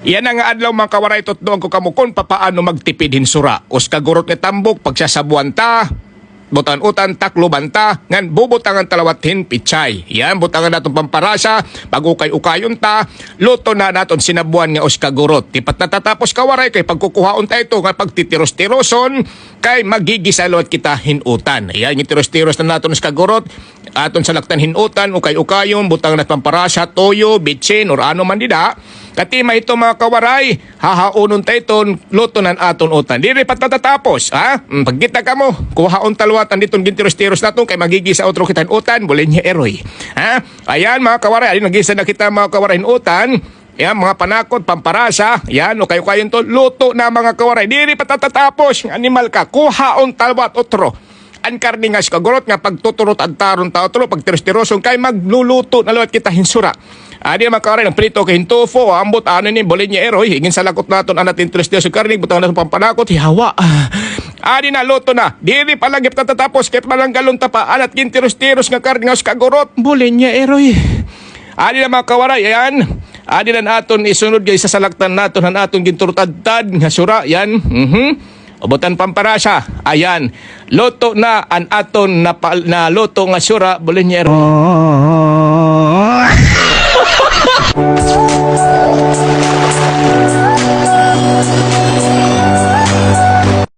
Yan ang nga adlaw mga kawaray tutdoon ko kamo kung papaano magtipid hinsura. Us kagurot nga tambok pagsasabuan ta, butan-utan taklo banta ngan bubutangan talawathin pichay. Yan butangan naton pamparasa, pag ukay-ukayon ta, luto na naton sinabuan nga us kagurot. Tipat natatapos kawaray kay pagkukuhaon ta ito nga pagtitiros-tiroson kay magigisalot kita hinutan. Yan yung tiros-tiros na naton us kagurot, aton salaktan hinutan, ukay-ukayon, butangan nat pamparasa, toyo, bitsin or ano man dida. Katima ito mga kawaray, hahaunon ta iton, luto nan aton utan. Dili pa tatatapos, ha? Pagkita ka mo, kuhaon talwatan ditong gintiros-tiros naton kay magigisa otro kitan utan, bulin niya eroy. Ha? Ayan mga kawaray, alin nagisa na kita mga kawaray utan. Yan, mga panakot, pamparasa, yan, o kayo to, luto na mga kawaray. Dili pa tatatapos, animal ka, kuhaon talwat otro. Ang karni nga kagurot nga pagtuturot at taron ta otro, pagtiros-tirosong kay magluluto na luwat kita hinsura. Adi naman kawaray, ng prito kay hintofo, ambot, ano ni, bolin niya eroy, higin sa lakot naton, anat tiros-tiros yung karni, butang natin pampanakot, hihawa. Adi na, luto na, dili palagip tatatapos, kahit malang galon tapa, anat gintiros-tiros nga karni nga kagurot, bolin niya eroy. Adi na mga kawaray, ayan. Adi na aton isunod kay sasalaktan naton han aton ginturtad-tad nga sura, yan. Ubutan pamparasa, ayan. Luto na an aton na luto nga sura, bolin niya eroy.